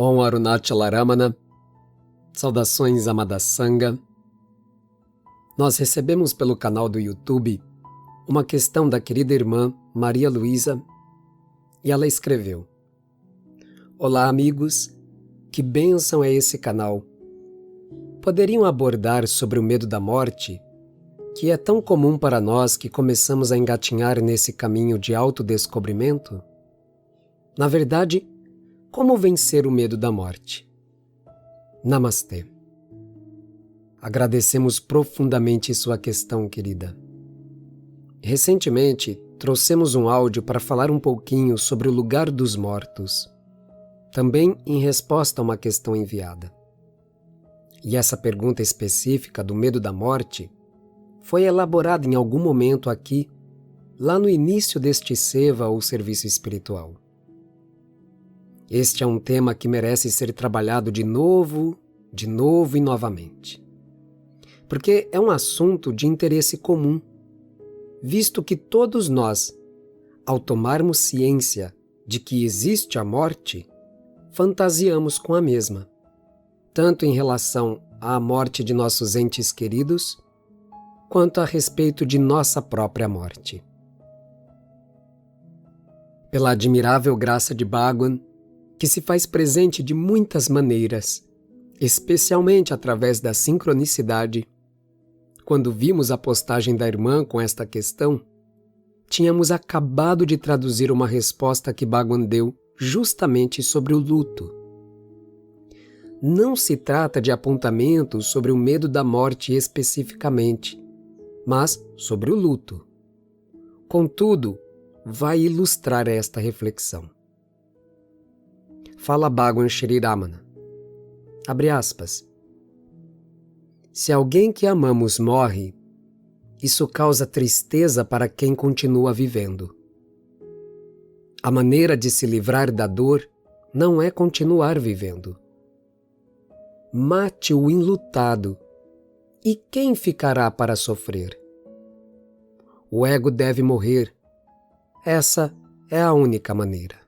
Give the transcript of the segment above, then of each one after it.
Om Arunachalaramana, saudações amada Sangha. Nós recebemos pelo canal do YouTube uma questão da querida irmã Maria Luísa e ela escreveu: Olá amigos, que bênção é esse canal. Poderiam abordar sobre o medo da morte, que é tão comum para nós que começamos a engatinhar nesse caminho de autodescobrimento? Na verdade, como vencer o medo da morte? Namastê. Agradecemos profundamente sua questão, querida. Recentemente, trouxemos um áudio para falar um pouquinho sobre o lugar dos mortos, também em resposta a uma questão enviada. E essa pergunta específica do medo da morte foi elaborada em algum momento aqui, lá no início deste seva ou serviço espiritual. Este é um tema que merece ser trabalhado de novo e novamente. Porque é um assunto de interesse comum, visto que todos nós, ao tomarmos ciência de que existe a morte, fantasiamos com a mesma, tanto em relação à morte de nossos entes queridos, quanto a respeito de nossa própria morte. Pela admirável graça de Bhagwan, que se faz presente de muitas maneiras, especialmente através da sincronicidade, quando vimos a postagem da irmã com esta questão, tínhamos acabado de traduzir uma resposta que Bhagwan deu justamente sobre o luto. Não se trata de apontamentos sobre o medo da morte especificamente, mas sobre o luto. Contudo, vai ilustrar esta reflexão. Fala Bhagwan Shri Ramana. Abre aspas. Se alguém que amamos morre, isso causa tristeza para quem continua vivendo. A maneira de se livrar da dor não é continuar vivendo. Mate o enlutado, e quem ficará para sofrer? O ego deve morrer. Essa é a única maneira.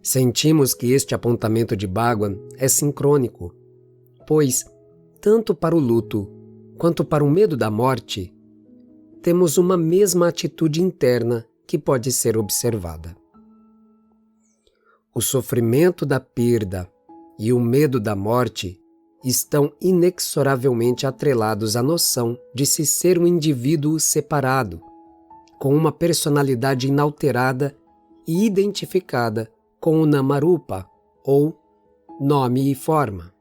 Sentimos que este apontamento de Bhagwan é sincrônico, pois, tanto para o luto quanto para o medo da morte, temos uma mesma atitude interna que pode ser observada. O sofrimento da perda e o medo da morte estão inexoravelmente atrelados à noção de se ser um indivíduo separado, com uma personalidade inalterada e identificada com o Namarupa, ou nome e forma.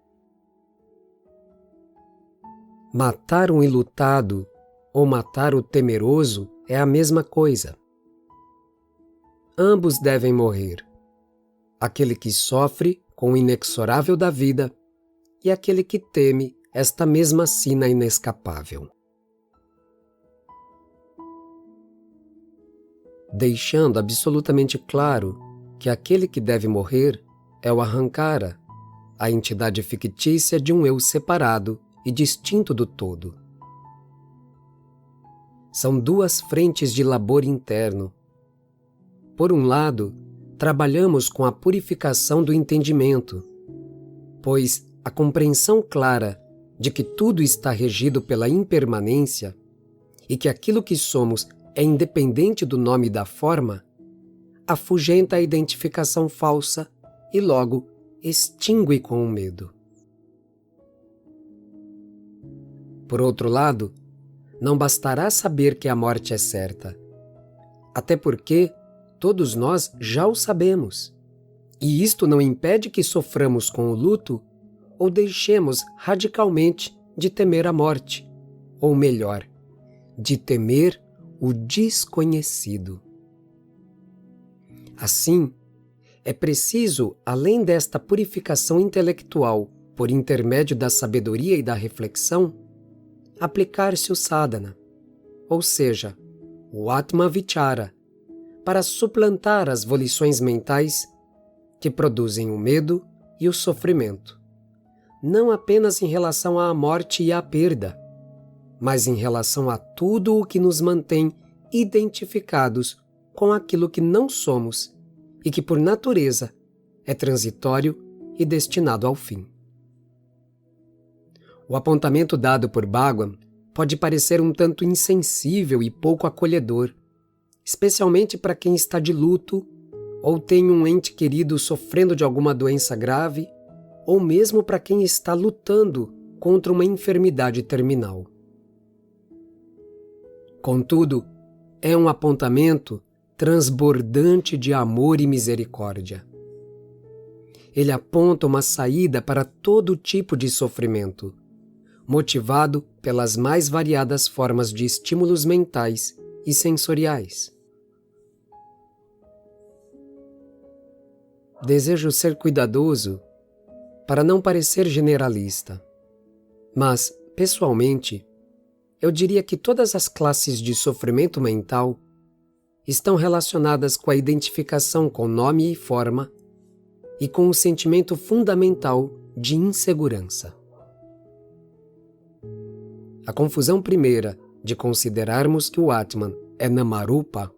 Matar um enlutado ou matar o temeroso é a mesma coisa. Ambos devem morrer. Aquele que sofre com o inexorável da vida e aquele que teme esta mesma sina inescapável. Deixando absolutamente claro que aquele que deve morrer é o Ahankara, a entidade fictícia de um eu separado e distinto do todo. São duas frentes de labor interno. Por um lado, trabalhamos com a purificação do entendimento, pois a compreensão clara de que tudo está regido pela impermanência e que aquilo que somos é independente do nome e da forma, afugenta a identificação falsa e logo extingue com o medo. Por outro lado, não bastará saber que a morte é certa, até porque todos nós já o sabemos, e isto não impede que soframos com o luto ou deixemos radicalmente de temer a morte, ou melhor, de temer o desconhecido. Assim, é preciso, além desta purificação intelectual por intermédio da sabedoria e da reflexão, aplicar-se o sadhana, ou seja, o Atma Vichara, para suplantar as volições mentais que produzem o medo e o sofrimento, não apenas em relação à morte e à perda, mas em relação a tudo o que nos mantém identificados com aquilo que não somos e que, por natureza, é transitório e destinado ao fim. O apontamento dado por Bhagwan pode parecer um tanto insensível e pouco acolhedor, especialmente para quem está de luto ou tem um ente querido sofrendo de alguma doença grave, ou mesmo para quem está lutando contra uma enfermidade terminal. Contudo, é um apontamento transbordante de amor e misericórdia. Ele aponta uma saída para todo tipo de sofrimento, motivado pelas mais variadas formas de estímulos mentais e sensoriais. Desejo ser cuidadoso para não parecer generalista, mas, pessoalmente, eu diria que todas as classes de sofrimento mental estão relacionadas com a identificação com nome e forma e com o sentimento fundamental de insegurança. A confusão primeira de considerarmos que o Atman é Namarupa,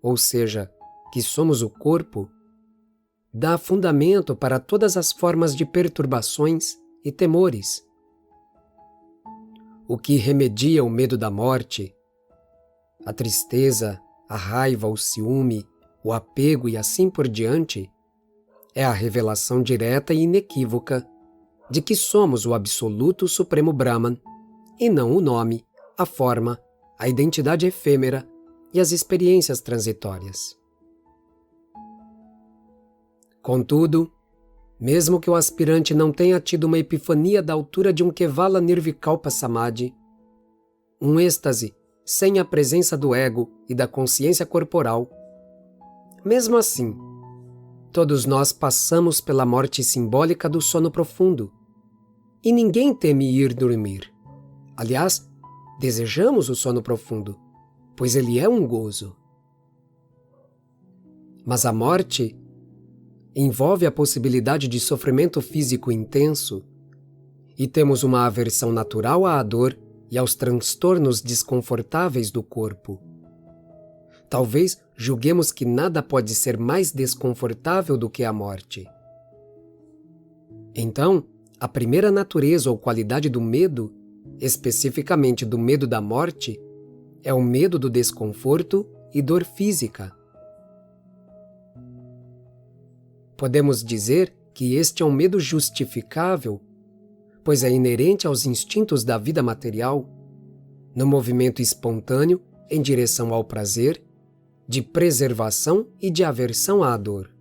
ou seja, que somos o corpo, dá fundamento para todas as formas de perturbações e temores. O que remedia o medo da morte, a tristeza, a raiva, o ciúme, o apego e assim por diante, é a revelação direta e inequívoca de que somos o absoluto Supremo Brahman e não o nome, a forma, a identidade efêmera e as experiências transitórias. Contudo, mesmo que o aspirante não tenha tido uma epifania da altura de um Kevala Nirvikalpa Samadhi, um êxtase sem a presença do ego e da consciência corporal, mesmo assim, todos nós passamos pela morte simbólica do sono profundo, e ninguém teme ir dormir. Aliás, desejamos o sono profundo, pois ele é um gozo. Mas a morte envolve a possibilidade de sofrimento físico intenso, e temos uma aversão natural à dor e aos transtornos desconfortáveis do corpo. Talvez julguemos que nada pode ser mais desconfortável do que a morte. Então, a primeira natureza ou qualidade do medo, especificamente do medo da morte, é o medo do desconforto e dor física. Podemos dizer que este é um medo justificável, pois é inerente aos instintos da vida material, no movimento espontâneo em direção ao prazer, de preservação e de aversão à dor.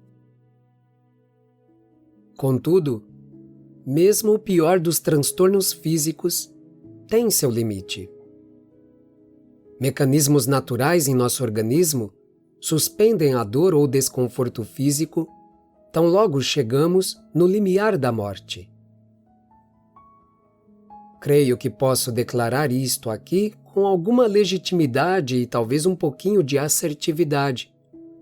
Contudo, mesmo o pior dos transtornos físicos tem seu limite. Mecanismos naturais em nosso organismo suspendem a dor ou desconforto físico tão logo chegamos no limiar da morte. Creio que posso declarar isto aqui com alguma legitimidade e talvez um pouquinho de assertividade,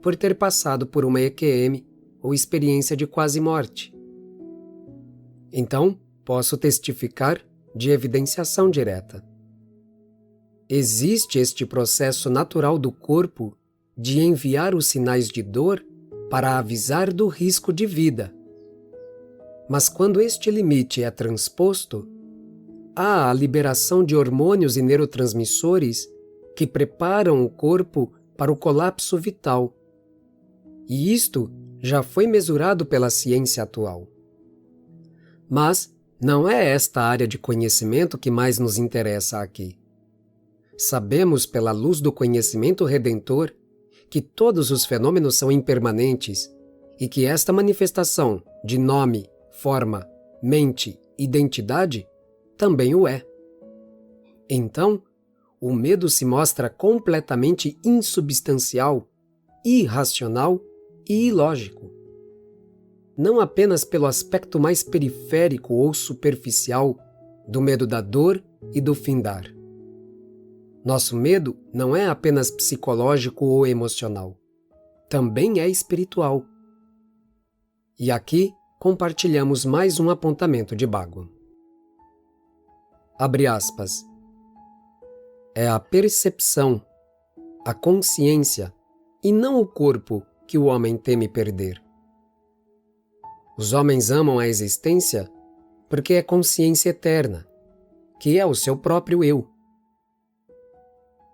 por ter passado por uma EQM ou experiência de quase morte. Então, posso testificar de evidenciação direta. Existe este processo natural do corpo de enviar os sinais de dor para avisar do risco de vida. Mas quando este limite é transposto, há a liberação de hormônios e neurotransmissores que preparam o corpo para o colapso vital. E isto já foi mesurado pela ciência atual. Mas não é esta área de conhecimento que mais nos interessa aqui. Sabemos pela luz do conhecimento redentor que todos os fenômenos são impermanentes e que esta manifestação de nome, forma, mente, identidade também o é. Então, o medo se mostra completamente insubstancial, irracional e ilógico. Não apenas pelo aspecto mais periférico ou superficial do medo da dor e do findar. Nosso medo não é apenas psicológico ou emocional. Também é espiritual. E aqui compartilhamos mais um apontamento de Bhagwan. Abre aspas. É a percepção, a consciência, e não o corpo que o homem teme perder. Os homens amam a existência porque é consciência eterna, que é o seu próprio eu.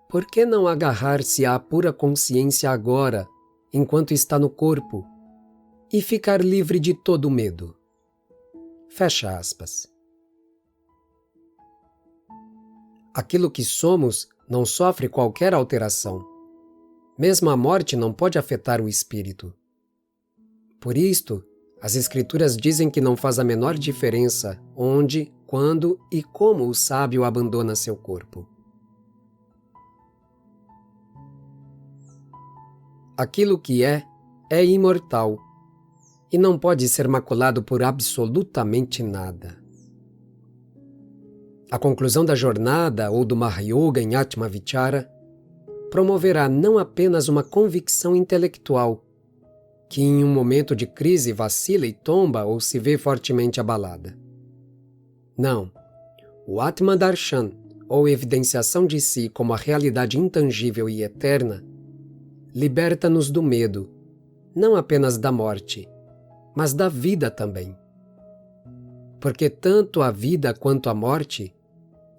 Por que não agarrar-se à pura consciência agora, enquanto está no corpo, e ficar livre de todo medo? Fecha aspas. Aquilo que somos não sofre qualquer alteração. Mesmo a morte não pode afetar o espírito. Por isto, as Escrituras dizem que não faz a menor diferença onde, quando e como o sábio abandona seu corpo. Aquilo que é imortal e não pode ser maculado por absolutamente nada. A conclusão da jornada ou do Mahayoga em Atma Vichara promoverá não apenas uma convicção intelectual, que em um momento de crise vacila e tomba ou se vê fortemente abalada. Não, o Atma Darshan, ou evidenciação de si como a realidade intangível e eterna, liberta-nos do medo, não apenas da morte, mas da vida também. Porque tanto a vida quanto a morte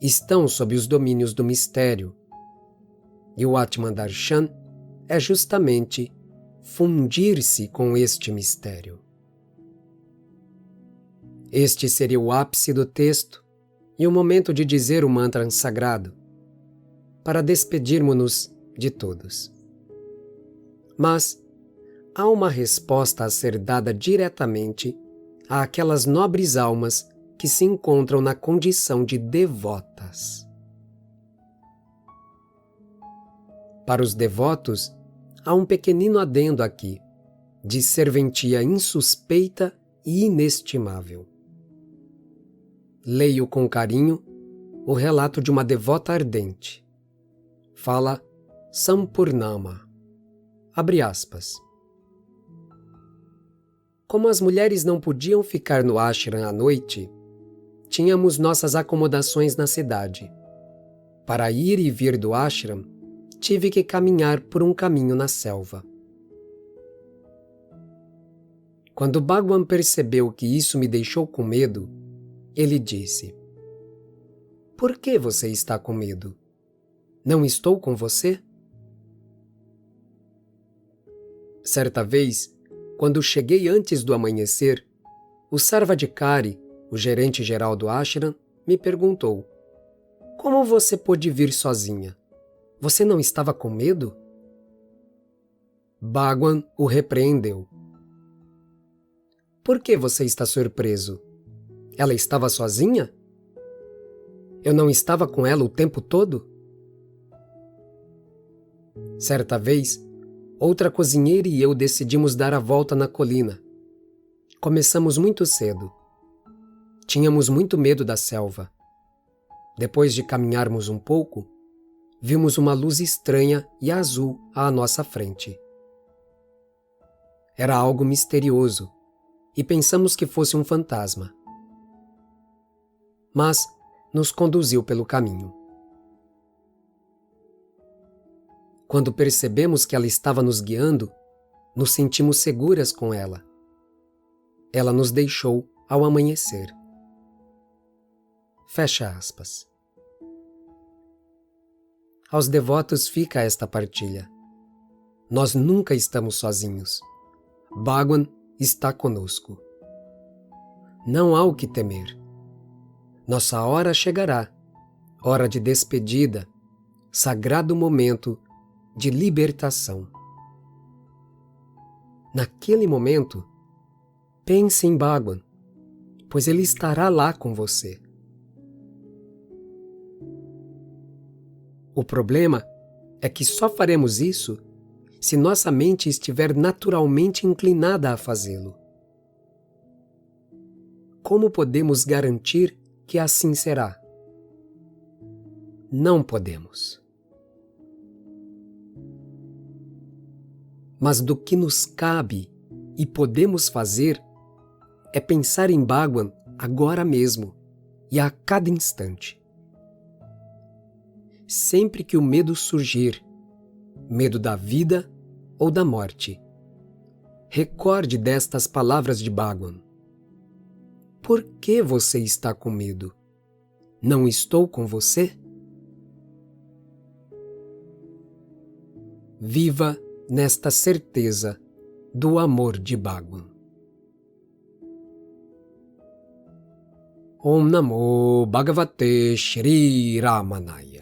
estão sob os domínios do mistério. E o Atman Darshan é justamente fundir-se com este mistério. Este seria o ápice do texto e o momento de dizer o mantra sagrado, para despedirmos-nos de todos. Mas há uma resposta a ser dada diretamente àquelas nobres almas que se encontram na condição de devotas. Para os devotos, há um pequenino adendo aqui, de serventia insuspeita e inestimável. Leio com carinho o relato de uma devota ardente. Fala Sampurnama. Abre aspas. Como as mulheres não podiam ficar no ashram à noite, tínhamos nossas acomodações na cidade. Para ir e vir do ashram, tive que caminhar por um caminho na selva. Quando Bhagwan percebeu que isso me deixou com medo, ele disse: "Por que você está com medo? Não estou com você?" Certa vez, quando cheguei antes do amanhecer, o Sarvadikari, o gerente-geral do ashram, me perguntou: "Como você pôde vir sozinha? Você não estava com medo?" Bhagwan o repreendeu. "Por que você está surpreso? Ela estava sozinha? Eu não estava com ela o tempo todo?" Certa vez, outra cozinheira e eu decidimos dar a volta na colina. Começamos muito cedo. Tínhamos muito medo da selva. Depois de caminharmos um pouco, vimos uma luz estranha e azul à nossa frente. Era algo misterioso e pensamos que fosse um fantasma. Mas nos conduziu pelo caminho. Quando percebemos que ela estava nos guiando, nos sentimos seguras com ela. Ela nos deixou ao amanhecer. Fecha aspas. Aos devotos fica esta partilha. Nós nunca estamos sozinhos. Bhagwan está conosco. Não há o que temer. Nossa hora chegará, hora de despedida, sagrado momento de libertação. Naquele momento, pense em Bhagwan, pois ele estará lá com você. O problema é que só faremos isso se nossa mente estiver naturalmente inclinada a fazê-lo. Como podemos garantir que assim será? Não podemos. Mas do que nos cabe e podemos fazer é pensar em Bhagwan agora mesmo e a cada instante. Sempre que o medo surgir, medo da vida ou da morte, Recorde destas palavras de Bhagwan. Por que você está com medo? Não estou com você? Viva nesta certeza do amor de Bhagwan. Om Namo Bhagavate Shri Ramanaya.